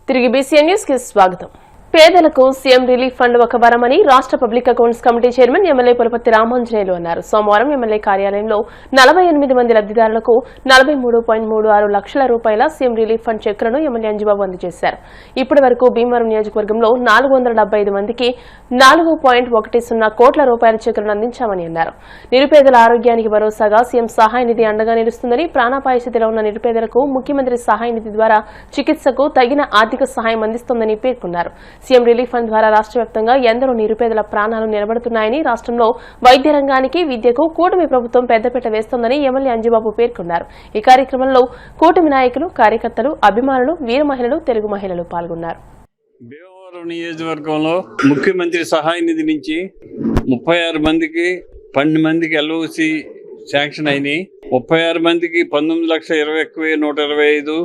తిరిగి BCN news కి స్వాగతం. పేదలకు సీఎం రిలీఫ్ ఫండ్ ఒక వరమని రాష్ట్ర public accounts committee chairman MLA Pulaparthi Ramanjaneyulu అన్నారు. సోమవారం ఎమ్మెల్యే కార్యాలయంలో 48 మంది లబ్దిదారులకు 43.36 లక్షల రూపాయల సీఎం రిలీఫ్ ఫండ్ చెక్కులను ఎమ్మెల్యే అంజిబాబు అందజేశారు. ఇప్పటి వరకు భీమవరం నియోజకవర్గంలో 475 మందికి 4.10 కోట్ల రూపాయల చెక్కులను అందించామని అన్నారు. నిరుపేదల ఆరోగ్యానికి భరోసాగా సీఎం సహాయ నిధి అండగా నిలుస్తుందని, ప్రాణాపాయ స్థితిలో ఉన్న నిరుపేదలకు ముఖ్యమంత్రి సహాయ నిధి ద్వారా చికిత్సకు తగిన ఆర్థిక సహాయం అందిస్తోందని పేర్కొన్నారు. సీఎం రిలీఫ్ ఫండ్ ద్వారా రాష్ట్ర వ్యాప్తంగా ఎందరో నిరుపేదల ప్రాణాలు నిలబడుతున్నాయని, రాష్ట్రంలో వైద్య రంగానికి, విద్యకు కూటమి ప్రభుత్వం పెద్దపీట వేస్తోందని ఎమ్మెల్యే అంజిబాబు పేర్కొన్నారు. ఈ కార్యక్రమంలో కూటమి నాయకులు, కార్యకర్తలు, అభిమానులు, వీర మహిళలు, తెలుగు మహిళలు పాల్గొన్నారు. భీమవరం నియోజకవర్గంలో ముఖ్యమంత్రి సహాయ నిధి నుంచి 36 మందికి 12 మందికి ఎల్ఓసి శాంక్షన్ అయినాయి. 36 మందికి 19,21,125,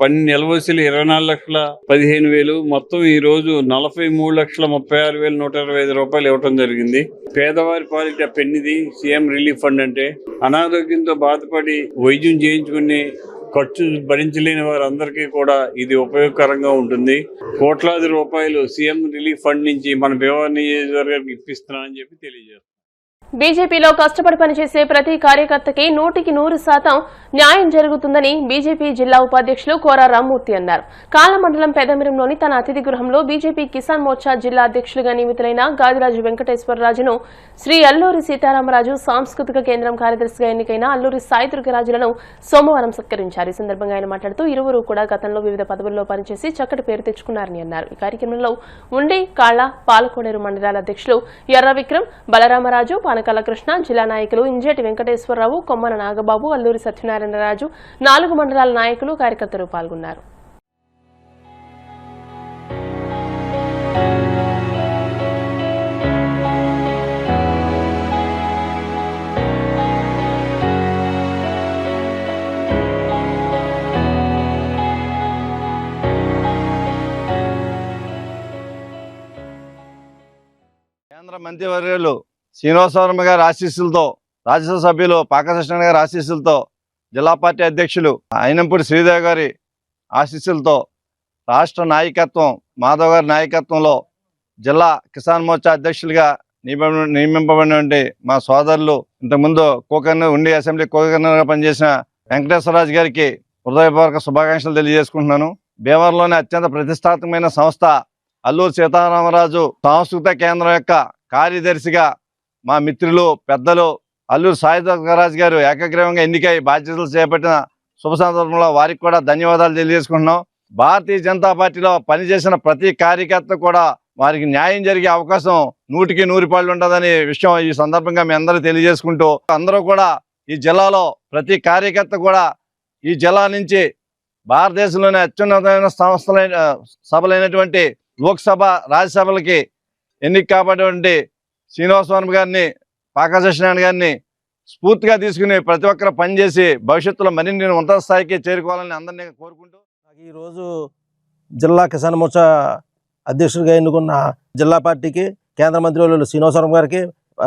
12 ఎల్ఓసీలు 24,15,000, మొత్తం ఈ రోజు 43,36,125 రూపాయలు ఇవ్వటం జరిగింది. పేదవారి పాలిట పెన్నిది సీఎం రిలీఫ్ ఫండ్ అంటే. అనారోగ్యంతో బాధపడి వైద్యం చేయించుకుని ఖర్చు భరించలేని వారందరికీ కూడా ఇది ఉపయోగకరంగా ఉంటుంది. కోట్లాది రూపాయలు సీఎం రిలీఫ్ ఫండ్ నుంచి మన భీమవరం నియోజకవర్గానికి ఇప్పిస్తున్నానని చెప్పి తెలియజేస్తాం. బీజేపీలో కష్టపడి పనిచేసే ప్రతి కార్యకర్తకి 100% న్యాయం జరుగుతుందని బీజేపీ జిల్లా ఉపాధ్యక్షులు కోరా రామ్మూర్తి అన్నారు. కాళ్ళ మండలం పెదమిరంలోని తన అతిథి గృహంలో బీజేపీ కిసాన్ మోర్చా జిల్లా అధ్యక్షులుగా నియమితులైన గాదిరాజు వెంకటేశ్వరరాజును, శ్రీ అల్లూరి సీతారామరాజు సాంస్కృతిక కేంద్రం కార్యదర్శిగా ఎన్నికైన అల్లూరి సాయిదుర్గరాజులను సోమవారం సత్కరించారు. ఈ సందర్భంగా ఆయన మాట్లాడుతూ ఇరువురు కూడా గతంలో వివిధ పదవుల్లో పనిచేసి చక్కటి పేరు తెచ్చుకున్నారని అన్నారు. ఈ కార్యక్రమంలో ఉండి, కాళ్ల, పాలకోడేరు మండలాల అధ్యక్షులు ఎర్ర విక్రమ్, బలరామరాజు, పానకాల కృష్ణ, జిల్లా నాయకులు ఇంజేటి వెంకటేశ్వరరావు, కొమ్మన నాగబాబు, అల్లూరి సత్యనారాయణరాజు, 4 మండలాల నాయకులు, కార్యకర్తలు పాల్గొన్నారు. కేంద్ర మంత్రివర్యులు శ్రీనివాసవర్మ గారి ఆశీస్సులతో, రాజ్యసభ సభ్యులు పాకకృష్ణ గారి ఆశీస్సులతో, జిల్లా పార్టీ అధ్యక్షులు అయినంపూడి శ్రీదేవి గారి ఆశీస్సులతో, రాష్ట్ర నాయకత్వం మాధవ్ గారి నాయకత్వంలో జిల్లా కిసాన్ మోర్చా అధ్యక్షులుగా నియమింపబడినటువంటి మా సోదరులు, ఇంతకుముందు ఉండి అసెంబ్లీ కోకర్నర్గా పనిచేసిన వెంకటేశ్వరరాజు గారికి హృదయపూర్వక శుభాకాంక్షలు తెలియజేసుకుంటున్నాను. భీమవరంలోని అత్యంత ప్రతిష్టాత్మకమైన సంస్థ అల్లూరి సీతారామరాజు సాంస్కృతిక కేంద్రం యొక్క కార్యదర్శిగా మా మిత్రులు, పెద్దలు అల్లూరి సాయిదుర్గరాజు గారు ఏకగ్రీవంగా ఎన్నికై బాధ్యతలు చేపట్టిన శుభ సందర్భంలో వారికి కూడా ధన్యవాదాలు తెలియజేసుకుంటున్నాం. భారతీయ జనతా పార్టీలో పనిచేసిన ప్రతి కార్యకర్త కూడా వారికి న్యాయం జరిగే అవకాశం 100% ఉంటుందనే విషయం ఈ సందర్భంగా మీ అందరూ తెలియజేసుకుంటూ, అందరూ కూడా ఈ జిల్లాలో ప్రతి కార్యకర్త కూడా ఈ జిల్లా నుంచి భారతదేశంలోని అత్యున్నతమైన సభలైనటువంటి లోక్సభ, రాజ్యసభలకి ఎన్నిక కాబట్టినటువంటి శ్రీనివాసవర్మ గారిని, పాకకృష్ణ గారిని స్ఫూర్తిగా తీసుకుని ప్రతి ఒక్కరు పనిచేసి భవిష్యత్తులో మరిన్ని ఉన్నత స్థాయికి చేరుకోవాలని అందరినీ కోరుకుంటూ, ఈరోజు జిల్లా కిసాన్ మోర్చా అధ్యక్షుడిగా ఎన్నుకున్న జిల్లా పార్టీకి, కేంద్ర మంత్రివర్యులు శ్రీనివాసవర్మ గారికి,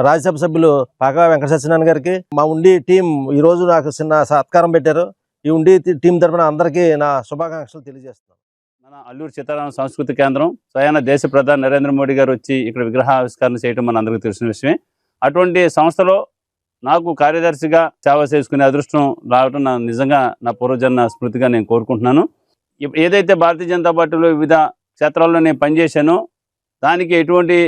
రాజ్యసభ సభ్యులు పాకా వెంకట సత్యనారాయణ గారికి, మా ఉండి టీం ఈరోజు నాకు చిన్న సత్కారం పెట్టారు. ఈ ఉండి టీం తరఫున అందరికీ నా శుభాకాంక్షలు తెలియజేస్తున్నాను. మన అల్లూరి సీతారామ సాంస్కృతిక కేంద్రం స్వయాన దేశ ప్రధాని నరేంద్ర మోడీ గారు వచ్చి ఇక్కడ విగ్రహావిష్కరణ చేయడం మన అందరికీ తెలిసిన విషయమే. అటువంటి సంస్థలో నాకు కార్యదర్శిగా సేవ చేసుకునే అదృష్టం రావడం నిజంగా నా పూర్వజన్మ స్మృతిగా నేను కోరుకుంటున్నాను. ఏదైతే భారతీయ జనతా పార్టీలో వివిధ క్షేత్రాల్లో నేను పనిచేశానో దానికి ఎటువంటి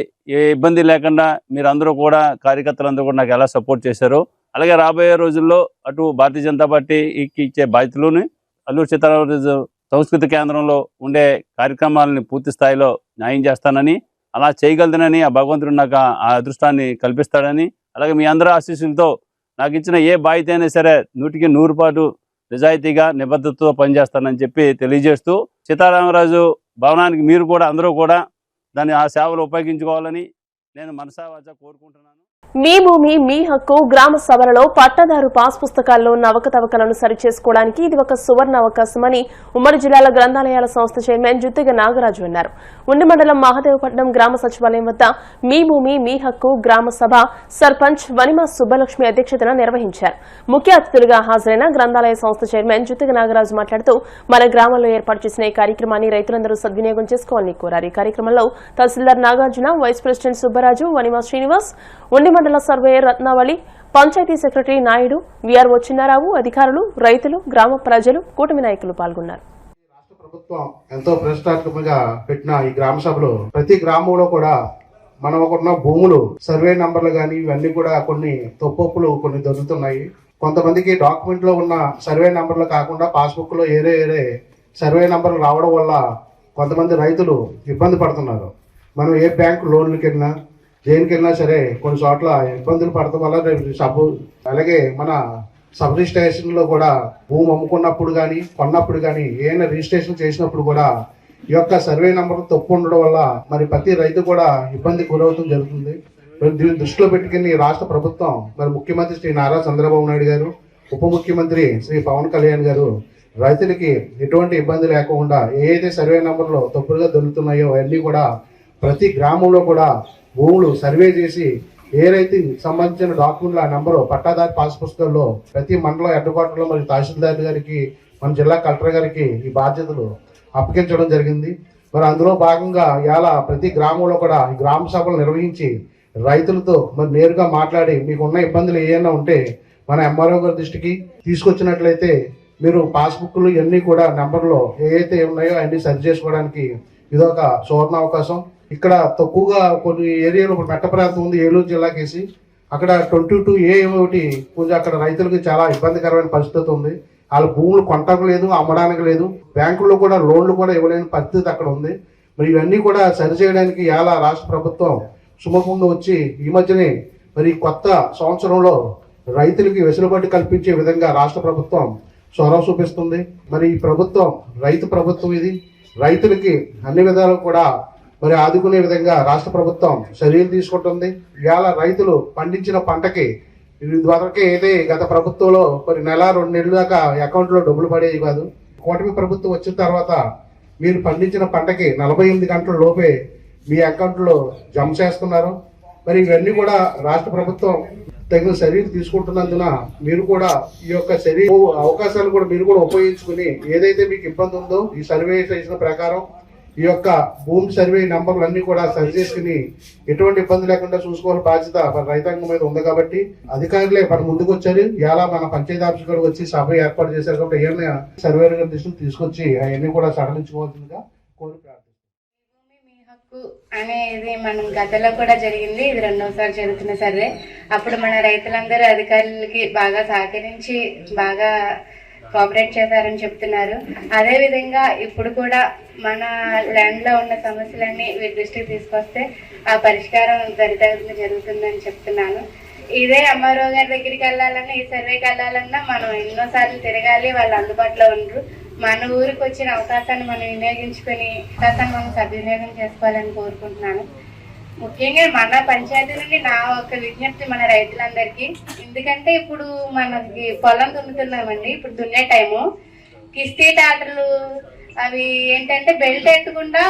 ఇబ్బంది లేకుండా మీరు అందరూ కూడా, కార్యకర్తలందరూ కూడా నాకు ఎలా సపోర్ట్ చేశారో, అలాగే రాబోయే రోజుల్లో అటు భారతీయ జనతా పార్టీకి ఇచ్చే బాధ్యతలోని అల్లూరి సీతారామరాజు సంస్కృతి కేంద్రంలో ఉండే కార్యక్రమాలని పూర్తి స్థాయిలో న్యాయం చేస్తానని, అలా చేయగలదనని ఆ భగవంతుడు నాకు ఆ అదృష్టాన్ని కల్పిస్తాడని, అలాగే మీ అందరి ఆశీస్సులతో నాకు ఇచ్చిన ఏ బాధ్యత అయినా సరే 100% నిజాయితీగా, నిబద్ధతతో పనిచేస్తానని చెప్పి తెలియజేస్తూ, సీతారామరాజు భవనానికి మీరు కూడా అందరూ కూడా దాన్ని ఆ సేవలు ఉపయోగించుకోవాలని నేను మనసా వాచా కోరుకుంటున్నాను. మీ భూమి మీ హక్కు గ్రామ సభలలో పట్టాదారు పాస్ పుస్తకాల్లో ఉన్న అవకతవకలను సరిచేసుకోవడానికి ఇది ఒక సువర్ణ అవకాశమని ఉమ్మడి జిల్లాల గ్రంథాలయాల సంస్థ చైర్మన్ జుత్తిగ నాగరాజు అన్నారు. ఉండి మండలం మహదేవపట్నం గ్రామ సచివాలయం వద్ద మీ భూమి మీ హక్కు గ్రామ సభ సర్పంచ్ వనిమా సుబ్బలక్ష్మి అధ్యక్షతన నిర్వహించారు. ముఖ్య అతిథులుగా హాజరైన గ్రంథాలయ సంస్థ చైర్మన్ జుత్తిగ నాగరాజు మాట్లాడుతూ మన గ్రామంలో ఏర్పాటు చేసిన ఈ కార్యక్రమాన్ని రైతులందరూ సద్వినియోగం చేసుకోవాలని కోరారు. ఈ కార్యక్రమంలో తహసీల్దార్ నాగార్జున, వైస్ ప్రెసిడెంట్ సుబ్బరాజు, వనిమా శ్రీనివాస్, ఉండి మండల surveyor Ratnavali, panchayat secretary Naidu, VRO Chinnarao, అధికారులు, రైతులు, గ్రామ ప్రజలు, కూటమి నాయకులు పాల్గొన్నారు. రాష్ట్ర ప్రభుత్వం ఎంతో ప్రతిష్టాత్మకంగా పెట్టిన ఈ గ్రామ సభలో ప్రతి గ్రామంలో కూడా మనం ఉన్న భూములు సర్వే నంబర్లు కానీ ఇవన్నీ కూడా కొన్ని తప్పొప్పులు కొన్ని దొరుకుతున్నాయి. కొంతమందికి డాక్యుమెంట్ లో ఉన్న సర్వే నంబర్లు కాకుండా పాస్బుక్ లో ఏరే సర్వే నంబర్లు రావడం వల్ల కొంతమంది రైతులు ఇబ్బంది పడుతున్నారు. మనం ఏ బ్యాంకు లోన్లకి వెళ్ళినా దేనికి వెళ్ళినా సరే కొన్ని చోట్ల ఇబ్బందులు పడటం వల్ల అలాగే మన సబ్ రిజిస్ట్రేషన్ లో కూడా భూమి అమ్ముకున్నప్పుడు కానీ కొన్నప్పుడు కానీ ఏమైనా రిజిస్ట్రేషన్ చేసినప్పుడు కూడా ఈ యొక్క సర్వే నంబర్ తప్పు ఉండడం వల్ల మరి ప్రతి రైతు కూడా ఇబ్బంది గురవుతూ జరుగుతుంది. దీన్ని దృష్టిలో పెట్టుకుని రాష్ట్ర ప్రభుత్వం మరి ముఖ్యమంత్రి శ్రీ నారా చంద్రబాబు నాయుడు గారు, ఉప ముఖ్యమంత్రి శ్రీ పవన్ కళ్యాణ్ గారు రైతులకి ఎటువంటి ఇబ్బంది లేకుండా ఏదైతే సర్వే నంబర్లో తప్పులుగా దొరుకుతున్నాయో అవన్నీ కూడా ప్రతి గ్రామంలో కూడా భూములు సర్వే చేసి ఏ రైతుకి సంబంధించిన డాక్యుమెంట్ల నెంబరు పట్టాదారు పాస్ పుస్తకాల్లో ప్రతి మండలం హెడ్ క్వార్టర్లో మరి తహసీల్దార్ గారికి, మన జిల్లా కలెక్టర్ గారికి ఈ బాధ్యతలు అప్పగించడం జరిగింది. మరి అందులో భాగంగా ఇవాళ ప్రతి గ్రామంలో కూడా ఈ గ్రామ సభలు నిర్వహించి రైతులతో మరి నేరుగా మాట్లాడి మీకున్న ఇబ్బందులు ఏమైనా ఉంటే మన ఎంఆర్ఓ గారి దృష్టికి తీసుకొచ్చినట్లయితే మీరు పాస్బుక్లు ఇవన్నీ కూడా నెంబర్లో ఏవైతే ఉన్నాయో అన్ని సరి చేసుకోవడానికి ఇదొక సువర్ణ అవకాశం. ఇక్కడ తక్కువగా కొన్ని ఏరియాలో మెట్ట ప్రాంతం ఉంది ఏలూరు జిల్లాకేసి, అక్కడ 22A ఒకటి కొంచెం అక్కడ రైతులకు చాలా ఇబ్బందికరమైన పరిస్థితి ఉంది. వాళ్ళ భూములు కొనడానికి లేదు, అమ్మడానికి లేదు, బ్యాంకుల్లో కూడా లోన్లు కూడా ఇవ్వలేని పరిస్థితి అక్కడ ఉంది. మరి ఇవన్నీ కూడా సరిచేయడానికి ఇవాళ రాష్ట్ర ప్రభుత్వం సుముఖంగా వచ్చి ఈ మధ్యనే మరి కొత్త సంవత్సరంలో రైతులకి వెసులుబాటు కల్పించే విధంగా రాష్ట్ర ప్రభుత్వం చొరవ చూపిస్తుంది. మరి ఈ ప్రభుత్వం రైతు ప్రభుత్వం, ఇది రైతులకి అన్ని విధాలు కూడా మరి ఆదుకునే విధంగా రాష్ట్ర ప్రభుత్వం చర్యలు తీసుకుంటుంది. ఇవాళ రైతులు పండించిన పంటకి ఇదివరకే అయితే గత ప్రభుత్వంలో మరి నెల 2 నెలల దాకా అకౌంట్లో డబ్బులు పడేవి కాదు. కూటమి ప్రభుత్వం వచ్చిన తర్వాత మీరు పండించిన పంటకి 48 గంటల లోపే మీ అకౌంట్లో జమ చేస్తున్నారు. మరి ఇవన్నీ కూడా రాష్ట్ర ప్రభుత్వం తగిన చర్యలు తీసుకుంటున్నందున మీరు కూడా ఈ యొక్క చర్య అవకాశాలు కూడా మీరు కూడా ఉపయోగించుకుని ఏదైతే మీకు ఇబ్బంది ఉందో ఈ సర్వే చేసిన ప్రకారం ఈ యొక్క భూమి సర్వే నంబర్లు అన్ని కూడా సరి చేసుకుని ఎటువంటి ఇబ్బంది లేకుండా చూసుకోవాల బాధ్యత మన రైతాంగం మీద ఉంది. కాబట్టి అధికారులే మన ముందుకు వచ్చారు. ఇలా మన పంచాయతీ ఆఫీస్ కూడా వచ్చి సభ ఏర్పాటు చేశారు. కాబట్టి ఏమైనా సర్వే దృష్టిని తీసుకొచ్చి అవన్నీ కూడా సడలించుకోవాల్సిందిగా కోరి ప్రార్థిస్తున్నాను. అనేది మనం గతంలో కూడా జరిగింది. ఇది 2వసారి జరుగుతున్న సర్వే. అప్పుడు మన రైతులందరూ అధికారులకి బాగా సహకరించి బాగా కోఆపరేట్ చేశారని చెప్తున్నారు. అదేవిధంగా ఇప్పుడు కూడా మన ల్యాండ్లో ఉన్న సమస్యలన్నీ వీరి దృష్టికి తీసుకొస్తే ఆ పరిష్కారం త్వరితగతిన జరుగుతుందని చెప్తున్నాను. ఇదే ఎంఆర్ఓ గారి దగ్గరికి వెళ్ళాలన్నా, ఈ సర్వేకి వెళ్ళాలన్నా మనం ఎన్నోసార్లు తిరగాలి, వాళ్ళు అందుబాటులో ఉండరు. మన ఊరికి వచ్చిన అవకాశాన్ని మనం వినియోగించుకొని అవకాశాన్ని మనం సద్వినియోగం చేసుకోవాలని కోరుకుంటున్నాను. ముఖ్యంగా మన పంచాయతీ నుండి నా ఒక విజ్ఞప్తి మన రైతులందరికీ, ఎందుకంటే ఇప్పుడు మనకి పొలం దున్నుతున్నామండి. ఇప్పుడు దున్నే టైము కిస్తీ టాటర్లు అవి ఏంటంటే బెల్ట్ ఎట్టకుండా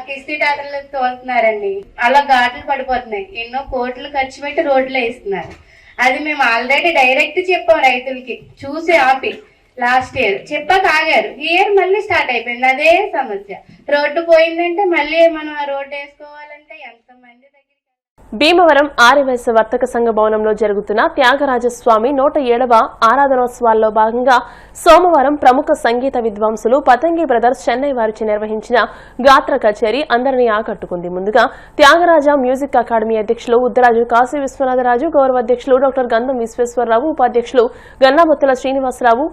కిస్తీ టాటర్లు తోలుతున్నారండి. అలా ఘాట్లు పడిపోతున్నాయి. ఎన్నో కోట్లు ఖర్చు పెట్టి రోడ్లు వేస్తున్నారు. అది మేము ఆల్రెడీ డైరెక్ట్ చెప్పాం రైతులకి, చూసి ఆపి లాస్ట్ ఇయర్ చెప్పాక ఆగారు. ఈ ఇయర్ మళ్ళీ స్టార్ట్ అయిపోయింది అదే సమస్య. రోడ్డు పోయిందంటే మళ్ళీ మనం ఆ రోడ్డు వేసుకోవాలంటే ఎంతమంది దగ్గర. భీమవరం ఆర్యవైశ్య వర్తక సంఘ భవనంలో జరుగుతున్న త్యాగరాజస్వామి 107వ ఆరాధనోత్సవాల్లో భాగంగా సోమవారం ప్రముఖ సంగీత విద్వాంసులు పతంగి బ్రదర్స్ చెన్నై వారిచే నిర్వహించిన గాత్ర కచేరీ అందరినీ ఆకట్టుకుంది. ముందుగా త్యాగరాజ మ్యూజిక్ అకాడమీ అధ్యక్షులు ఉద్దరాజు కాశీ విశ్వనాథరాజు, గౌరవ అధ్యక్షులు డాక్టర్ గంధం విశ్వేశ్వరరావు, ఉపాధ్యక్షులు గన్నాబొత్తుల శ్రీనివాసరావు,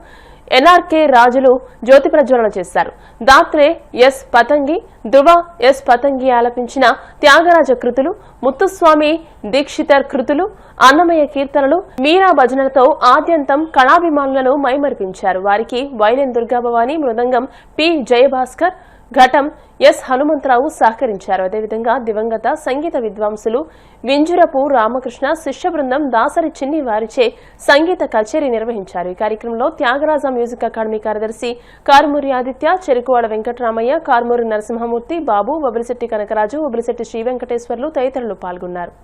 ఎన్ఆర్కే రాజులు జ్యోతి ప్రజ్వలన చేశారు. దాత్రే ఎస్ పతంగి, ధృవ ఎస్ పతంగి ఆలపించిన త్యాగరాజ కృతులు, ముత్తుస్వామి దీక్షితర్ కృతులు, అన్నమయ్య కీర్తనలు, మీరా భజనలతో ఆద్యంతం కళాభిమానులను మైమరిపించారు. వారికి వైలిన్ దుర్గాభవాని, మృదంగం పి జయభాస్కర్, ఘటం ఎస్ హనుమంతరావు సహకరించారు. అదేవిధంగా దివంగత సంగీత విద్వాంసులు వింజురపు రామకృష్ణ శిష్య బృందం దాసరి చిన్ని వారిచే సంగీత కచేరీ నిర్వహించారు. ఈ కార్యక్రమంలో త్యాగరాజ మ్యూజిక్ అకాడమీ కార్యదర్శి కారుమూరి ఆదిత్య, చెరుకువాడ వెంకటరామయ్య, కారుమూరి నరసింహమూర్తి, బాబు, వబిలిశెట్టి కనకరాజు, వబిలిశెట్టి శ్రీ వెంకటేశ్వర్లు తదితరులు పాల్గొన్నారు.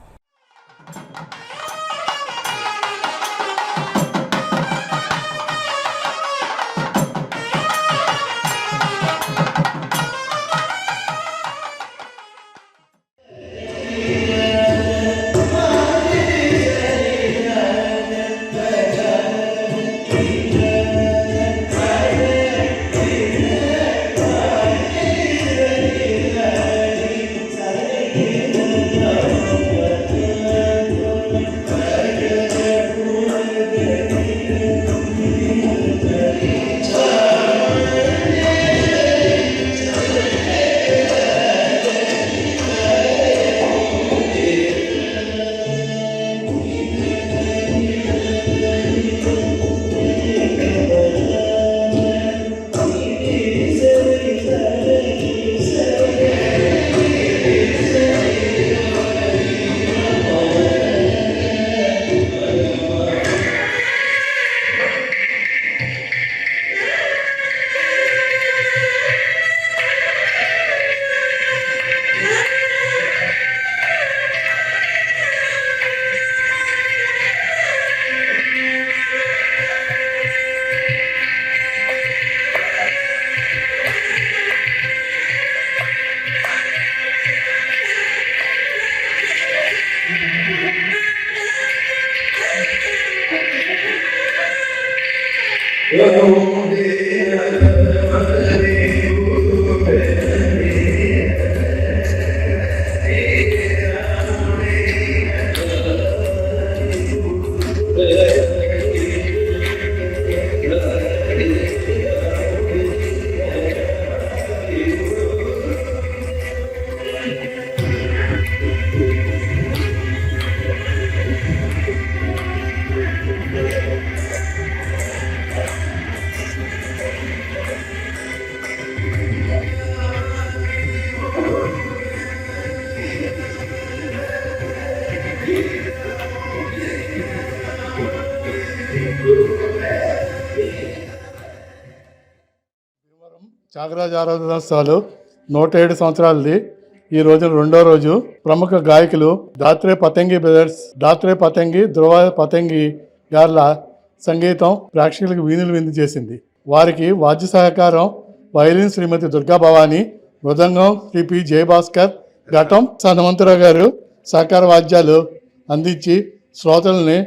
త్యాగరాజ ఆరాధనోత్సవాలు 107 సంవత్సరాలది ఈ రోజు రెండో రోజు. ప్రముఖ గాయకులు దాత్రే పతంగి బ్రదర్స్, దాత్రే పతంగి, ధ్రువ పతంగి గార్ల సంగీతం ప్రేక్షకులకు వీణులు విందు చేసింది. వారికి వాద్య సహకారం వయలిన్ శ్రీమతి దుర్గా భవాని, మృదంగం శ్రీ పి జయభాస్కర్, ఘటం హనుమంతరావు గారు సహకార వాద్యాలు అందించి శ్రోతల్ని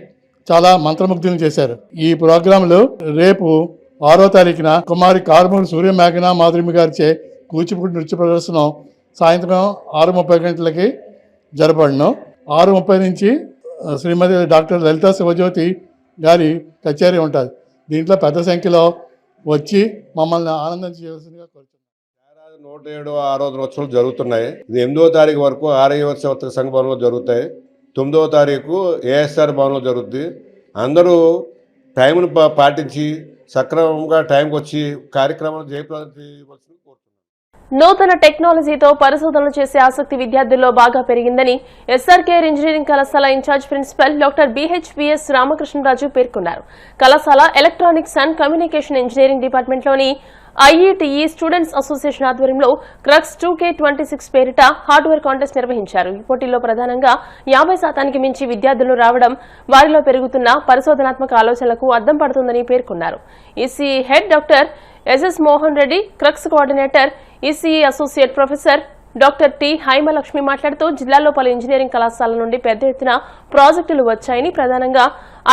చాలా మంత్రముగ్ధులను చేశారు. ఈ ప్రోగ్రాంలు రేపు 6వ తారీఖున కుమారి కారుమూరి సూర్య మేఘనా మాధురి గారిచే కూచిపూడి నృత్య ప్రదర్శనం సాయంత్రం 6:30 గంటలకి జరపడను. 6:30 నుంచి శ్రీమతి డాక్టర్ లలితా శివజ్యోతి గారి కచేరీ ఉంటుంది. దీంట్లో పెద్ద సంఖ్యలో వచ్చి మమ్మల్ని ఆనందం చేయవలసిందిగా కోరుతున్నాను. 107వ ఆరాధనోత్సవాలు జరుగుతున్నాయి. ఇది 8వ తారీఖు వరకు ఆర్యవర్త సంఘ భవనంలో జరుగుతాయి. 9వ తారీఖు ఏఎస్ఆర్ భవన్లో జరుగుద్ది. అందరూ టైంను పాటించి సక్రమంగా టైంకి వచ్చి కార్యక్రమాలు జయప్రదం చేయవలసింది కోరుతున్నాను. నూతన టెక్నాలజీతో పరిశోధనలు చేసే ఆసక్తి విద్యార్థుల్లో బాగా పెరిగిందని ఎస్ఆర్కేఆర్ ఇంజనీరింగ్ కళాశాల incharge principal doctor BHPS Ramakrishnaraju పేర్కొన్నారు. కళాశాల ఎలక్ట్రానిక్స్ అండ్ కమ్యూనికేషన్ ఇంజనీరింగ్ డిపార్ట్మెంట్లోని ఐఈటీఈ స్టూడెంట్స్ అసోసియేషన్ ఆధ్వర్యంలో క్రక్స్ 2K26 పేరిట హార్డ్వేర్ కాంటెస్ట్ నిర్వహించారు. ఈ పోటీల్లో ప్రధానంగా 50% మించి విద్యార్థులు రావడం వారిలో పెరుగుతున్న పరిశోధనాత్మక ఆలోచనలకు అద్దం పడుతుందని పేర్కొన్నారు. ECE head doctor SS Mohan Reddy, Crux coordinator ECE associate professor doctor T Haimalakshmi మాట్లాడుతూ జిల్లాలో పలు ఇంజనీరింగ్ కళాశాలల నుండి పెద్ద ఎత్తున ప్రాజెక్టులు వచ్చాయని, ప్రధానంగా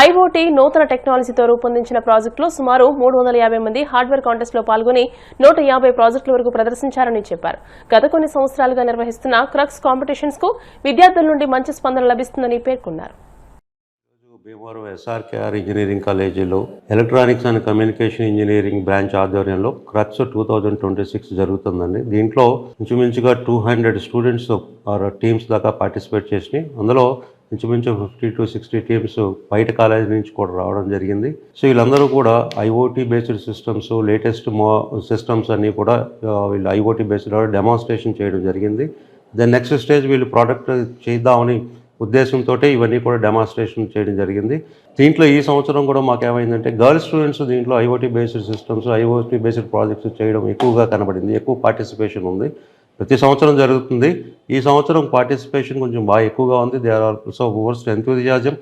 ఐఓటీ నూతన టెక్నాలజీతో రూపొందించిన ప్రాజెక్టులో సుమారు 350 మంది హార్డ్వేర్ కాంటెస్ట్ లో పాల్గొని 150 ప్రాజెక్టుల వరకు ప్రదర్శించారని చెప్పారు. గత కొన్ని సంవత్సరాలుగా నిర్వహిస్తున్న క్రక్స్ కాంపిటీషన్స్ కు విద్యార్థుల నుండి మంచి స్పందన లభిస్తుందని పేర్కొన్నారు. భీమవరం ఎస్ఆర్కేఆర్ ఇంజనీరింగ్ కాలేజీలో electronics and communication engineering branch ఆధ్వర్యంలో క్రక్స్ 2026 జరుగుతుందండి. దీంట్లో ఇంచుమించుగా 200 స్టూడెంట్స్ ఆర్ టీమ్స్ దాకా పార్టిసిపేట్ చేసి అందులో ఇంచుమించు 50 to 60 టీమ్స్ బయట కాలేజీ నుంచి కూడా రావడం జరిగింది. సో వీళ్ళందరూ కూడా IoT based systems, latest systems అన్నీ కూడా వీళ్ళు ఐఓటీ బేస్డ్ డెమాన్స్ట్రేషన్ చేయడం జరిగింది. దెన్ నెక్స్ట్ స్టేజ్ వీళ్ళు ప్రోడక్ట్ చేద్దామని ఉద్దేశంతో ఇవన్నీ కూడా డెమాన్స్ట్రేషన్ చేయడం జరిగింది. దీంట్లో ఈ సంవత్సరం కూడా మాకు ఏమైందంటే గర్ల్స్ స్టూడెంట్స్ దీంట్లో IoT based systems, IoT based projects చేయడం ఎక్కువగా కనబడింది. ఎక్కువ పార్టిసిపేషన్ ఉంది. ప్రతి సంవత్సరం జరుగుతుంది. ఈ సంవత్సరం పార్టిసిపేషన్ కొంచెం బాగా ఎక్కువగా ఉంది. They are also overs enthusiasm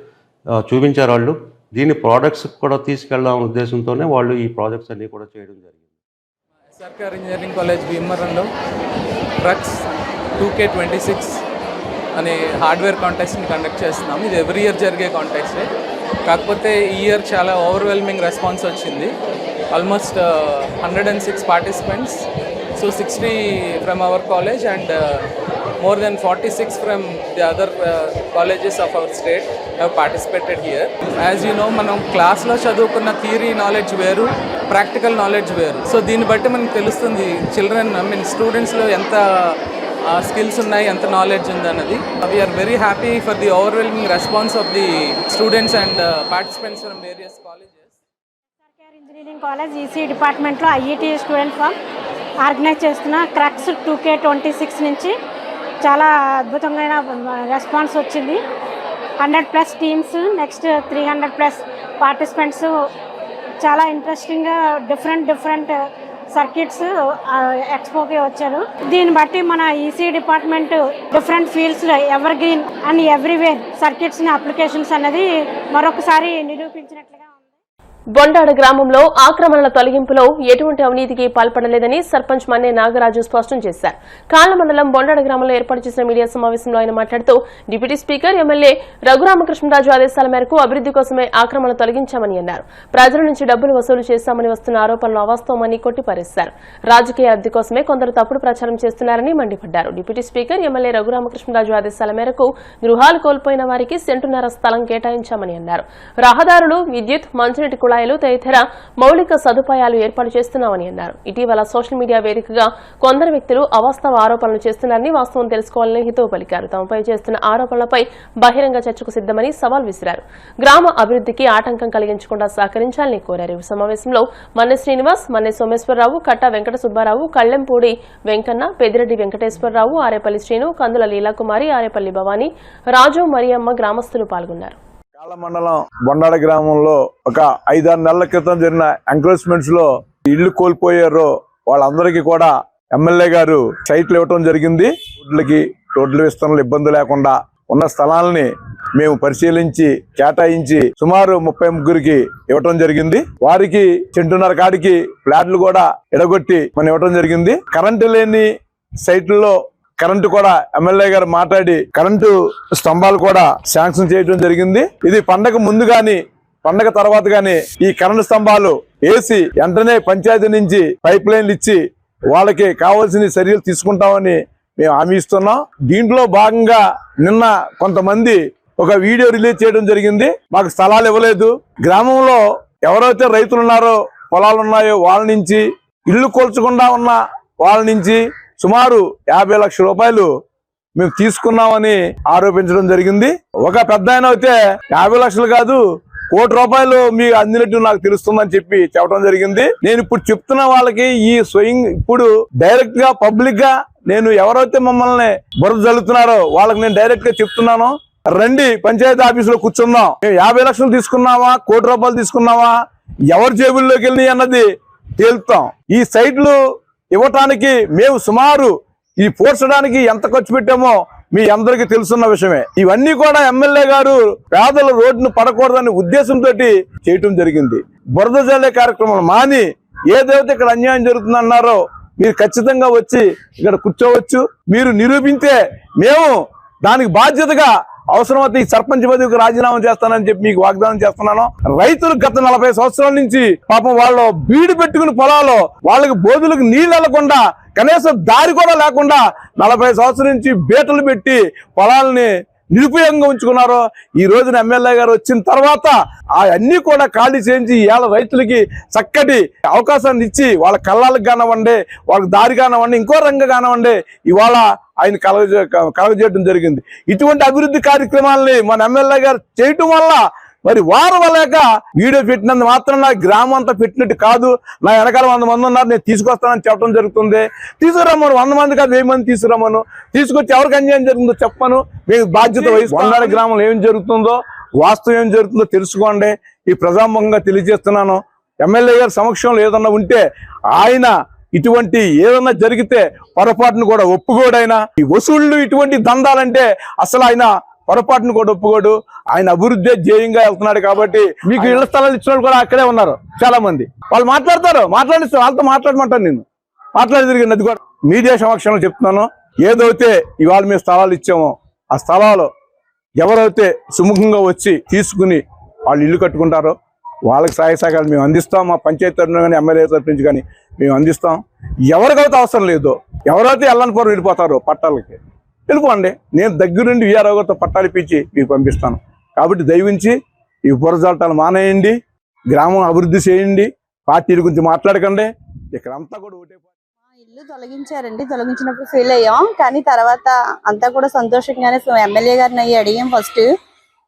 చూపించారు వాళ్ళు. దీన్ని ప్రోడక్ట్స్ కూడా తీసుకెళ్దాం ఉద్దేశంతోనే వాళ్ళు ఈ ప్రాజెక్ట్స్ అన్నీ కూడా చేయడం జరిగింది. ఎస్ఆర్కేఆర్ ఇంజనీరింగ్ కాలేజ్ భీమవరంలో ట్రక్స్ 2K26 అనే హార్డ్వేర్ కాంటెస్ట్ని కండక్ట్ చేస్తున్నాము. ఇది ఎవ్రీ ఇయర్ జరిగే కాంటెస్టే, కాకపోతే ఈ ఇయర్ చాలా ఓవర్వెల్మింగ్ రెస్పాన్స్ వచ్చింది. Almost 106 participants. So 60 from our college and more than 46 from the other colleges of our state have participated here. As you know, మనం క్లాస్లో చదువుకున్న థియరీ నాలెడ్జ్ వేరు, ప్రాక్టికల్ నాలెడ్జ్ వేరు. సో దీన్ని బట్టి మనకు తెలుస్తుంది చిల్డ్రన్ స్టూడెంట్స్లో ఎంత స్కిల్స్ ఉన్నాయి, ఎంత నాలెడ్జ్ ఉంది అన్నది. We are very happy for the overwhelming response of the students and participants from various colleges. Engineering college EC డిపార్ట్మెంట్లో ఐఐటి స్టూడెంట్ ఫామ్ ఆర్గనైజ్ చేస్తున్న క్రాక్స్ 2K26 నుంచి చాలా అద్భుతమైన రెస్పాన్స్ వచ్చింది. 100+ టీమ్స్, నెక్స్ట్ 300+ పార్టిసిపెంట్స్. చాలా ఇంట్రెస్టింగ్గా డిఫరెంట్ సర్క్యూట్స్ ఎక్స్పోకి వచ్చారు. దీన్ని బట్టి మన ఈసీ డిపార్ట్మెంట్ డిఫరెంట్ ఫీల్డ్స్లో ఎవర్ గ్రీన్ అండ్ ఎవ్రీవేర్ సర్క్యూట్స్ని అప్లికేషన్స్ అనేది మరొకసారి నిరూపించినట్లుగా. బొండాడ గ్రామంలో ఆక్రమణల తొలగింపులో ఎటువంటి అవినీతికి పాల్పడలేదని సర్పంచ్ మన్నే నాగరాజు స్పష్టం చేశారు. కాళ్ల మండలం బొండాడ గ్రామంలో ఏర్పాటు చేసిన మీడియా సమావేశంలో ఆయన మాట్లాడుతూ డిప్యూటీ స్పీకర్ ఎమ్మెల్యే రఘురామకృష్ణరాజు ఆదేశాల మేరకు అభివృద్ది కోసమే ఆక్రమణ తొలగించామని అన్నారు. ప్రజల నుంచి డబ్బులు వసూలు చేశామని వస్తున్న ఆరోపణలు అవాస్తవమని కొట్టిపారేశారు. రాజకీయ లబ్ది కోసమే కొందరు తప్పుడు ప్రచారం చేస్తున్నారని మండిపడ్డారు. డిప్యూటీ స్పీకర్ ఎమ్మెల్యే రఘురామకృష్ణరాజు ఆదేశాల మేరకు గృహాలు కోల్పోయిన వారికి సెంటున్నర స్థలం కేటాయించామని అన్నారు. రహదారులు, విద్యుత్, మంచినీటి కుళాయి తదితర మౌలిక సదుపాయాలు ఏర్పాటు చేస్తున్నామని అన్నారు. ఇటీవల సోషల్ మీడియా వేదికగా కొందరు వ్యక్తులు అవాస్తవ ఆరోపణలు చేస్తున్నారని, వాస్తవం తెలుసుకోవాలని హితవు పలికారు. తమపై చేస్తున్న ఆరోపణలపై బహిరంగ చర్చకు సిద్దమని సవాల్ విసిరారు. గ్రామ అభివృద్దికి ఆటంకం కలిగించకుండా సహకరించాలని కోరారు. ఈ సమావేశంలో మన్నె శ్రీనివాస్, మన్నె సోమేశ్వరరావు, కట్ట వెంకట సుబ్బారావు, కళ్లెంపూడి వెంకన్న, పెద్దిరెడ్డి వెంకటేశ్వరరావు, ఆరేపల్లి శ్రీను, కందుల లీలాకుమారి, ఆరేపల్లి భవానీ, రాజు, మరియమ్మ గ్రామస్తులు పాల్గొన్నారు. కాళ్ల మండలం బొండాడ గ్రామంలో ఒక 5-6 నెలల క్రితం జరిగిన ఎంక్రోచ్మెంట్స్ లో ఇళ్లు కోల్పోయారో వాళ్ళందరికీ కూడా ఎమ్మెల్యే గారు సైట్లు ఇవ్వటం జరిగింది. రోడ్ల విస్తరణలు ఇబ్బంది లేకుండా ఉన్న స్థలాలని మేము పరిశీలించి కేటాయించి సుమారు 33కి ఇవ్వటం జరిగింది. వారికి సెంటున్నర కాడికి ఫ్లాట్లు కూడా ఎడగొట్టి మనం ఇవ్వటం జరిగింది. కరెంటు లేని సైట్లలో కరెంటు కూడా ఎమ్మెల్యే గారు మాట్లాడి కరెంటు స్తంభాలు కూడా శాంక్షన్ చేయడం జరిగింది. ఇది పండగ ముందు గాని పండగ తర్వాత గాని ఈ కరెంటు స్తంభాలు వేసి వెంటనే పంచాయతీ నుంచి పైప్ లైన్లు ఇచ్చి వాళ్ళకి కావాల్సిన చర్యలు తీసుకుంటామని మేము హామీ ఇస్తున్నాం. దీంట్లో భాగంగా నిన్న కొంతమంది ఒక వీడియో రిలీజ్ చేయడం జరిగింది. మాకు స్థలాలు ఇవ్వలేదు, గ్రామంలో ఎవరైతే రైతులు ఉన్నారో పొలాలు ఉన్నాయో వాళ్ళ నుంచి, ఇల్లు కోల్చకుండా ఉన్న వాళ్ళ నుంచి సుమారు 50 లక్షల రూపాయలు మేము తీసుకున్నామని ఆరోపించడం జరిగింది. ఒక పెద్ద ఆయన అయితే 50 లక్షలు కాదు, 1 కోటి రూపాయలు మీకు అందినట్టు నాకు తెలుస్తుందని చెప్పడం జరిగింది. నేను ఇప్పుడు చెప్తున్న వాళ్ళకి ఈ ఇప్పుడు డైరెక్ట్ గా పబ్లిక్ గా నేను ఎవరైతే మమ్మల్ని బురద జల్లుతున్నారో వాళ్ళకి నేను డైరెక్ట్ గా చెప్తున్నాను, రండి పంచాయతీ ఆఫీసులో కూర్చుందాం. మేము 50 లక్షలు తీసుకున్నావా, 1 కోటి రూపాయలు తీసుకున్నావా, ఎవరి జేబుల్లోకి వెళ్ళి అన్నది తేల్తాం. ఈ సైట్లు ఇవ్వటానికి మేము సుమారు ఈ పోర్చడానికి ఎంత ఖర్చు పెట్టామో మీ అందరికీ తెలుసున్న విషయమే. ఇవన్నీ కూడా ఎమ్మెల్యే గారు పేదల రోడ్డును పడకూడదనే ఉద్దేశంతో చేయటం జరిగింది. బురద జల్లే కార్యక్రమాలు మాని ఏదైతే ఇక్కడ అన్యాయం జరుగుతుందన్నారో మీరు ఖచ్చితంగా వచ్చి ఇక్కడ కూర్చోవచ్చు. మీరు నిరూపిస్తే మేము దానికి బాధ్యతగా అవసరమైతే ఈ సర్పంచ్ పదవికి రాజీనామా చేస్తానని చెప్పి మీకు వాగ్దానం చేస్తున్నాను. రైతులు గత 40 సంవత్సరాల నుంచి పాపం వాళ్ళు బీడు పెట్టుకుని పొలాలు వాళ్ళకి బోధులకు నీళ్ళు వెళ్లకుండా కనీసం దారి కూడా లేకుండా 40 సంవత్సరాల నుంచి బీటలు పెట్టి పొలాలని నిరుపయోగంగా ఉంచుకున్నారు. ఈ రోజున ఎమ్మెల్యే గారు వచ్చిన తర్వాత అవన్నీ కూడా ఖాళీ చేయించి ఇవాళ రైతులకి చక్కటి అవకాశాన్ని ఇచ్చి వాళ్ళ కళ్ళాలకు కానివ్వండి, వాళ్ళకి దారి కానివ్వండి, ఇంకో రంగం కానివ్వండి, ఇవాళ ఆయన కలగజేయడం జరిగింది. ఇటువంటి అభివృద్ధి కార్యక్రమాలని మన ఎమ్మెల్యే గారు చేయటం వల్ల మరి వారు లేక వీడియో పెట్టినందు మాత్రం నా గ్రామం అంతా పెట్టినట్టు కాదు. నా వెనకాల 100 మంది ఉన్నారు, నేను తీసుకొస్తానని చెప్పడం జరుగుతుంది. తీసుకురమ్మను, 100 మంది కాదు 1000 మంది తీసుకురమ్మను. తీసుకొచ్చి ఎవరికి అన్యాయం జరుగుతుందో చెప్పను. మీకు బాధ్యత వహిస్తాను. బొండాడ గ్రామంలో ఏం జరుగుతుందో, వాస్తవం ఏం జరుగుతుందో తెలుసుకోండి. ఈ ప్రజాముఖంగా తెలియజేస్తున్నాను. ఎమ్మెల్యే గారి సమక్షంలో ఏదన్నా ఉంటే ఆయన ఇటువంటి ఏదన్నా జరిగితే పొరపాటును కూడా ఒప్పుకోడైనా. ఈ వసూళ్లు ఇటువంటి దందాలంటే అసలు ఆయన పొరపాటును కూడా ఒప్పుకోడు. ఆయన అభివృద్ధి ధ్యేయంగా వెళ్తున్నాడు. కాబట్టి మీకు ఇళ్ల స్థలాలు ఇచ్చిన వాళ్ళు కూడా అక్కడే ఉన్నారు చాలా మంది. వాళ్ళు మాట్లాడతారు, మాట్లాడిస్తారు. వాళ్ళతో మాట్లాడమంటాను నేను. మాట్లాడి తిరిగింది. అది కూడా మీడియా సమక్షంలో చెప్తున్నాను. ఏదైతే ఇవాళ మేము స్థలాలు ఇచ్చామో ఆ స్థలాలు ఎవరైతే సుముఖంగా వచ్చి తీసుకుని వాళ్ళు ఇల్లు కట్టుకుంటారో వాళ్ళకి సహాయ సహకారాలు మేము అందిస్తాం. మా పంచాయతీ తరఫున కానీ ఎమ్మెల్యే తరఫు నుంచి కానీ మేము అందిస్తాం. ఎవరికైతే అవసరం లేదో, ఎవరైతే ఎల్లనపురం వెళ్ళిపోతారో పట్టాలకి వెళ్ళిపోండి. నేను దగ్గరుండి వీఆర్ఓ గారితో పట్టాలు ఇప్పించి మీకు పంపిస్తాను. కాబట్టి దయవించి ఈ పురజాలటాలు మానేయండి, గ్రామం అభివృద్ధి చేయండి, పార్టీల గురించి మాట్లాడకండి. ఇక్కడంతా కూడా ఒకటే. ఇల్లు తొలగించారండి, తొలగించినప్పుడు ఫీల్ అయ్యాం. కానీ తర్వాత అంతా కూడా సంతోషంగానే ఎమ్మెల్యే గారిని అయ్యి అడిగాం ఫస్ట్.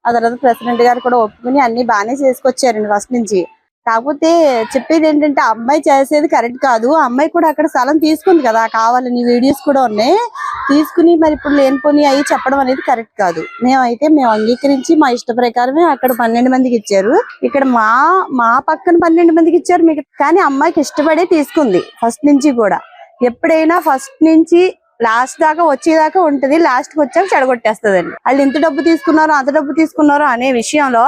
ఆ తర్వాత ప్రెసిడెంట్ గారు కూడా ఒప్పుకుని అన్ని బాగానే చేసుకొచ్చారండి ఫస్ట్ నుంచి. కాకపోతే చెప్పేది ఏంటంటే అమ్మాయి చేసేది కరెక్ట్ కాదు. అమ్మాయి కూడా అక్కడ స్థలం తీసుకుంది కదా, కావాలని వీడియోస్ కూడా ఉన్నాయి. తీసుకుని మరి ఇప్పుడు లేనిపోని అవి చెప్పడం అనేది కరెక్ట్ కాదు. మేము అంగీకరించి మా ఇష్ట ప్రకారమే అక్కడ 12 మందికి ఇచ్చారు. ఇక్కడ మా పక్కన 12 మందికి ఇచ్చారు మీకు. కానీ అమ్మాయికి ఇష్టపడే తీసుకుంది ఫస్ట్ నుంచి కూడా. ఎప్పుడైనా ఫస్ట్ నుంచి లాస్ట్ దాకా వచ్చేదాకా ఉంటది, లాస్ట్ కి వచ్చాక చెడగొట్టేస్తుందండి. వాళ్ళు ఇంత డబ్బు తీసుకున్నారో అంత డబ్బు తీసుకున్నారో అనే విషయంలో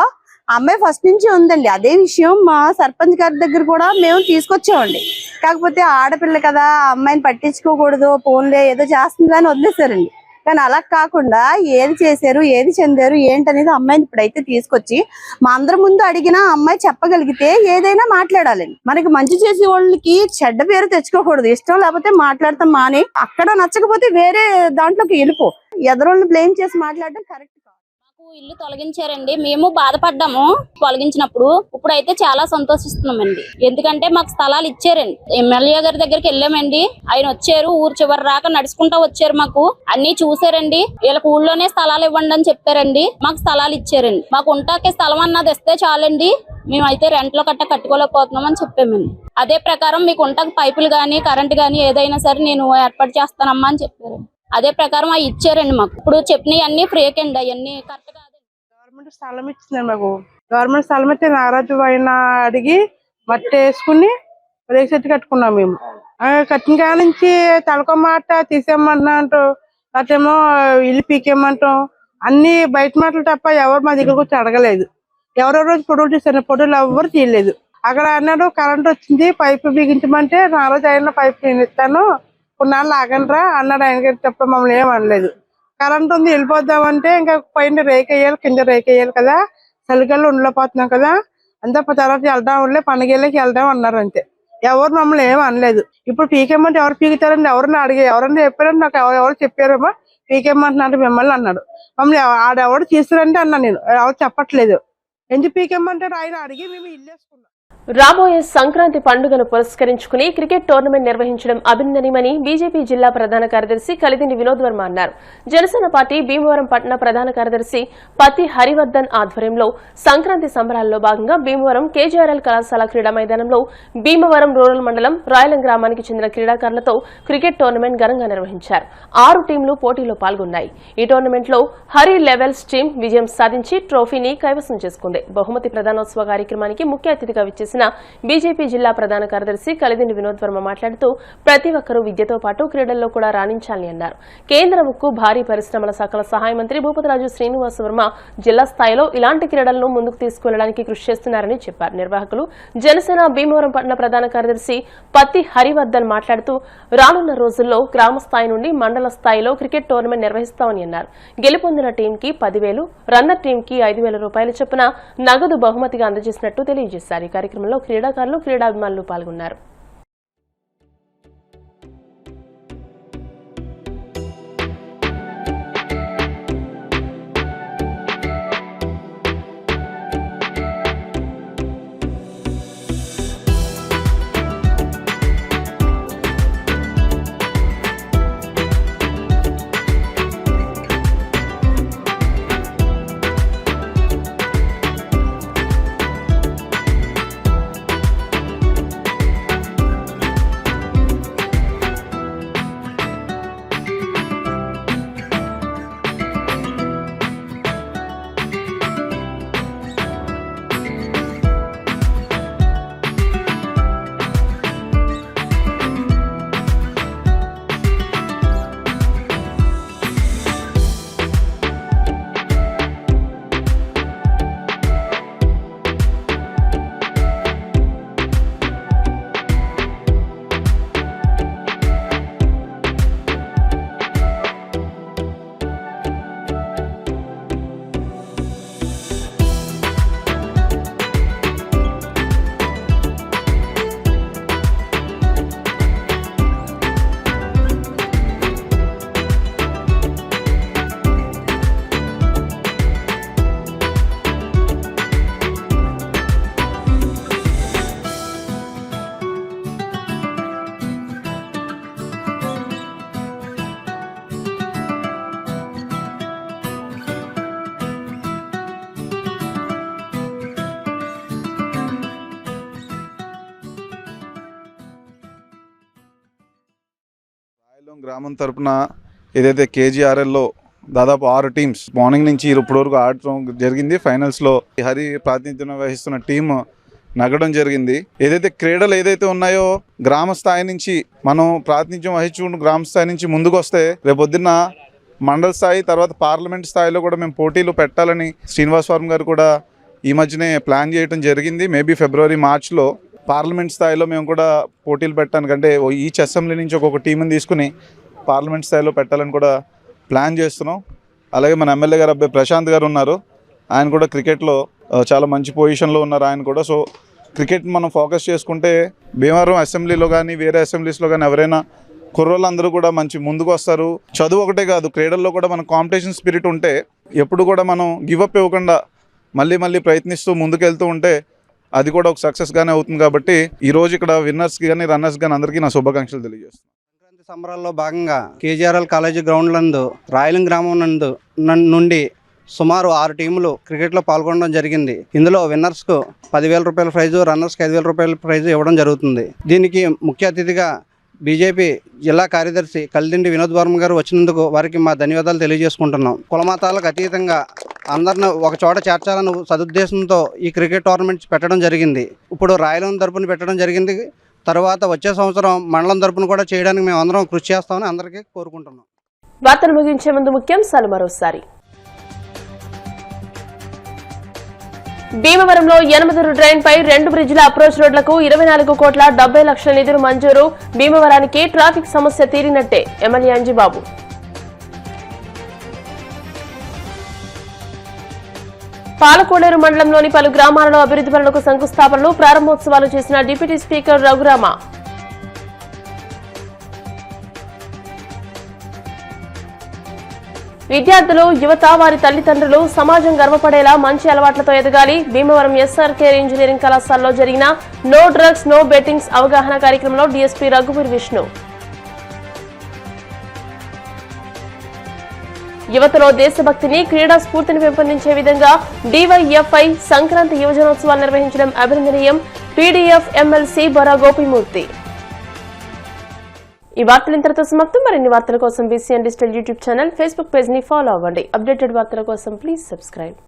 అమ్మాయి ఫస్ట్ నుంచి ఉందండి. అదే విషయం మా సర్పంచ్ గారి దగ్గర కూడా మేము తీసుకొచ్చామండి. కాకపోతే ఆడపిల్ల కదా, అమ్మాయిని పట్టించుకోకూడదు, ఫోన్లే ఏదో చేస్తుందని వదిలేశారండి. కానీ అలా కాకుండా ఏది చేశారు, ఏది చెందారు, ఏంటనేది అమ్మాయిని ఇప్పుడైతే తీసుకొచ్చి మా అందరి ముందు అడిగినా అమ్మాయి చెప్పగలిగితే ఏదైనా మాట్లాడాలండి. మనకి మంచి చేసే వాళ్ళకి చెడ్డ పేరు తెచ్చుకోకూడదు. ఇష్టం లేకపోతే మాట్లాడతాం మాని, అక్కడ నచ్చకపోతే వేరే దాంట్లోకి వెళ్ళిపో. ఎదరోళ్ళని బ్లేమ్ చేసి మాట్లాడడం కరెక్ట్. ఇల్లు తొలగించారండి, మేము బాధపడ్డాము తొలగించినప్పుడు. ఇప్పుడైతే చాలా సంతోషిస్తున్నామండి. ఎందుకంటే మాకు స్థలాలు ఇచ్చారండి. ఎమ్మెల్యే గారి దగ్గరికి వెళ్ళామండి, ఆయన వచ్చారు, ఊరు చివరి రాక నడుచుకుంటా వచ్చారు. మాకు అన్ని చూసారండి. వీళ్ళకి ఊళ్ళోనే స్థలాలు ఇవ్వండి అని చెప్పారండి. మాకు స్థలాలు ఇచ్చారండి. మాకు ఉంటాకే స్థలం అన్నది ఇస్తే చాలండి, మేమైతే రెంట్లో కట్టుకోలేకపోతున్నాం అని చెప్పామండి. అదే ప్రకారం మీకు ఉంటాక పైపులు గానీ కరెంట్ గానీ ఏదైనా సరే నేను ఏర్పాటు చేస్తానమ్మా అని చెప్పారు. అదే ప్రకారం అవి ఇచ్చారండి మాకు. ఇప్పుడు చెప్పినవి అన్ని ఫ్రేక్ అండి, అవన్నీ కరెక్ట్ కాదు. గవర్నమెంట్ స్థలం ఇచ్చిందండి మాకు. గవర్నమెంట్ స్థలం అయితే నారాజు ఆయన అడిగి మట్టి వేసుకుని రేకు చెట్టు కట్టుకున్నాం మేము. కట్టిన కాడ నుంచి తలకో మాట తీసేయమంటున్నాంటూ, అటేమో ఇల్లు పీకేయమంటాం. అన్ని బయట మాటలు తప్ప ఎవరు మా దగ్గరకు వచ్చి అడగలేదు. ఎవరో రోజు ఫోటోలు తీసారు, ఫోటోలు ఎవరు తీయలేదు. అక్కడ అన్నాడు కరెంట్ వచ్చింది పైపు బిగించమంటే నారాజు ఆయన పైపు ఇస్తాను కొన్నాళ్ళు ఆగండ్రా అన్నాడు. ఆయన తప్ప మమ్మల్ని ఏం అనలేదు. కరెంట్ ఉంది వెళ్ళిపోద్దామంటే ఇంకా పైన రేకేయాలి, కింద రేకేయాలి కదా, చలికల్లో ఉండలేకపోతున్నాం కదా, అంతా తర్వాత వెళ్దాం, పండుగలకి వెళ్దాం అన్నారు. అంతే, ఎవరు మమ్మల్ని ఏం అనలేదు. ఇప్పుడు పీకేమంటే ఎవరు పీకుతారండి? ఎవరన్నా అడిగే, ఎవరన్నా చెప్పారండి నాకు, ఎవరు చెప్పారేమో పీకేమంటున్నారు మిమ్మల్ని అన్నాడు. మమ్మల్ని ఆడెవరు తీసుకురంటే అన్నా నేను, ఎవరు చెప్పట్లేదు. ఎందుకు పీకేమంటారు? ఆయన అడిగి మేము ఇల్లేసుకున్నాం. రాబోయే సంక్రాంతి పండుగను పురస్కరించుకుని క్రికెట్ టోర్నమెంట్ నిర్వహించడం అభినందనీయమని బీజేపీ జిల్లా ప్రధాన కార్యదర్శి కలిదిండి వినోద్ వర్మ అన్నారు. జనసేన పార్టీ భీమవరం పట్టణ ప్రధాన కార్యదర్శి పత్తి హరివర్ధన్ ఆధ్వర్యంలో సంక్రాంతి సంబరాల్లో భాగంగా భీమవరం కేజీఆర్ఎల్ కళాశాల క్రీడా మైదానంలో భీమవరం రూరల్ మండలం రాయలం గ్రామానికి చెందిన క్రీడాకారులతో క్రికెట్ టోర్నమెంట్ ఘనంగా నిర్వహించారు. 6 టీంలు పోటీలో పాల్గొన్నాయి. ఈ టోర్నమెంట్లో హరి లెవెల్స్ టీం విజయం సాధించి ట్రోఫీని కైవసం చేసుకుంది. బహుమతి ప్రదానోత్సవ కార్యక్రమానికి ముఖ్య అతిథిగా విచ్చేసిన బీజేపీ జిల్లా ప్రధాన కార్యదర్శి కలిదిండి వినోద్ వర్మ మాట్లాడుతూ ప్రతి ఒక్కరూ విద్యతో పాటు క్రీడల్లో కూడా రాణించాలని అన్నారు. కేంద్ర ఉక్కు భారీ పరిశ్రమల శాఖల సహాయ మంత్రి భూపతిరాజు శ్రీనివాస వర్మ జిల్లా స్థాయిలో ఇలాంటి క్రీడలను ముందుకు తీసుకువెళ్లడానికి కృషి చేస్తున్నారని చెప్పారు. నిర్వాహకులు జనసేన భీమవరం పట్టణ ప్రధాన కార్యదర్శి పత్తి హరివర్ధన్ మాట్లాడుతూ రానున్న రోజుల్లో గ్రామ స్థాయి నుండి మండల స్థాయిలో క్రికెట్ టోర్నమెంట్ నిర్వహిస్తామని అన్నారు. గెలుపొందిన టీంకి 10,000, రన్నర్ టీంకి 5,000 రూపాయల చొప్పున నగదు బహుమతిగా అందజేసినట్టు తెలియజేశారు. ఈ కార్యక్రమంలో క్రీడాకారులు, క్రీడాభిమానులు పాల్గొన్నారు. గ్రామం తరపున ఏదైతే కేజీఆర్ఎల్లో దాదాపు 6 టీమ్స్ మార్నింగ్ నుంచి ఇప్పటివరకు ఆడటం జరిగింది. ఫైనల్స్లో హరి ప్రాతినిధ్యం వహిస్తున్న టీం నగడం జరిగింది. ఏదైతే క్రీడలు ఏదైతే ఉన్నాయో గ్రామ స్థాయి నుంచి మనం ప్రాతినిధ్యం వహించుకుంటూ గ్రామ స్థాయి నుంచి ముందుకు వస్తే రేపొద్దున్న మండల స్థాయి తర్వాత పార్లమెంట్ స్థాయిలో కూడా మేము పోటీలు పెట్టాలని శ్రీనివాస్ వర్మ గారు కూడా ఈ మధ్యనే ప్లాన్ చేయడం జరిగింది. మేబీ ఫిబ్రవరి మార్చ్లో పార్లమెంట్ స్థాయిలో మేము కూడా పోటీలు పెట్టడానికంటే ఈచ్ అసెంబ్లీ నుంచి ఒక్కొక్క టీంని తీసుకుని పార్లమెంట్ స్థాయిలో పెట్టాలని కూడా ప్లాన్ చేస్తున్నాం. అలాగే మన ఎమ్మెల్యే గారు అబ్బాయి ప్రశాంత్ గారు ఉన్నారు, ఆయన కూడా క్రికెట్లో చాలా మంచి పొజిషన్లో ఉన్నారు ఆయన కూడా. సో క్రికెట్ మనం ఫోకస్ చేసుకుంటే భీమవరం అసెంబ్లీలో కానీ వేరే అసెంబ్లీస్లో కానీ ఎవరైనా కుర్రోళ్ళందరూ కూడా మంచి ముందుకు వస్తారు. చదువు ఒకటే కాదు, క్రీడల్లో కూడా మన కాంపిటీషన్ స్పిరిట్ ఉంటే ఎప్పుడు కూడా మనం గివప్ ఇవ్వకుండా మళ్ళీ ప్రయత్నిస్తూ ముందుకెళ్తూ ఉంటే అది కూడా ఒక సక్సెస్గానే అవుతుంది. కాబట్టి ఈరోజు ఇక్కడ విన్నర్స్కి కానీ రన్నర్స్ కానీ అందరికీ నా శుభాకాంక్షలు తెలియజేస్తున్నాను. సంక్రాంతి సంబరాల్లో భాగంగా కేజీఆర్ఎల్ కాలేజీ గ్రౌండ్ నందు రాయలం గ్రామం నుండి సుమారు 6 టీములు క్రికెట్లో పాల్గొనడం జరిగింది. ఇందులో విన్నర్స్కు 10,000 రూపాయల ప్రైజు, రన్నర్స్కి 5,000 రూపాయల ప్రైజు ఇవ్వడం జరుగుతుంది. దీనికి ముఖ్య అతిథిగా బీజేపీ జిల్లా కార్యదర్శి కలిదిండి వినోద్ వర్మ గారు వచ్చినందుకు వారికి మా ధన్యవాదాలు తెలియజేసుకుంటున్నాం. కులమతాలకు అతీతంగా అందరిని ఒక చోట చేర్చాలని సదుద్దేశంతో ఈ క్రికెట్ టోర్నమెంట్స్ పెట్టడం జరిగింది. ఇప్పుడు రాయలం తరపున పెట్టడం జరిగింది. తర్వాత వచ్చే సంవత్సరం మండలం తరపున కూడా చేయడానికి మేము అందరం కృషి చేస్తామని అందరికీ కోరుకుంటున్నాం. వార్తలు ముగించే ముందు ముఖ్యాంశాలు మరోసారి. భీమవరంలో 8 డ్రైన్ పై 2 బ్రిడ్జిల అప్రోచ్ రోడ్లకు 24,70,00,000 నిధులు మంజూరు. భీమవరానికి ట్రాఫిక్ సమస్య తీరినట్టే ఎమ్మెల్యే అంజిబాబు. పాలకోడేరు మండలంలోని పలు గ్రామాలలో అభివృద్ధి పనులకు శంకుస్థాపనలు, ప్రారంభోత్సవాలు చేసిన డిప్యూటీ స్పీకర్ రఘురామ. విద్యార్థులు, యువత, వారి తల్లిదండ్రులు సమాజం గర్వపడేలా మంచి అలవాట్లతో ఎదగాలి. భీమవరం ఎస్ఆర్కే ఇంజనీరింగ్ కళాశాలలో జరిగిన నో డ్రగ్స్ నో బెట్టింగ్స్ అవగాహన కార్యక్రమంలో డీఎస్పీ రఘువీర్ విష్ణు. యువతలో దేశభక్తిని, క్రీడా స్ఫూర్తిని పెంపొందించే విధంగా డివైఎఫ్ఐ సంక్రాంతి యువజనోత్సవాలు నిర్వహించడం అభినందనీయం. PDF MLC Bora Gopimurthy. ఈ వార్తలు ఇంతటితో సమాప్తం. మరిన్ని వార్తల కోసం BCN digital YouTube channel, Facebook page ని ఫాలో అవ్వండి. అప్డేటెడ్ వార్తల కోసం ప్లీజ్ సబ్స్క్రైబ్.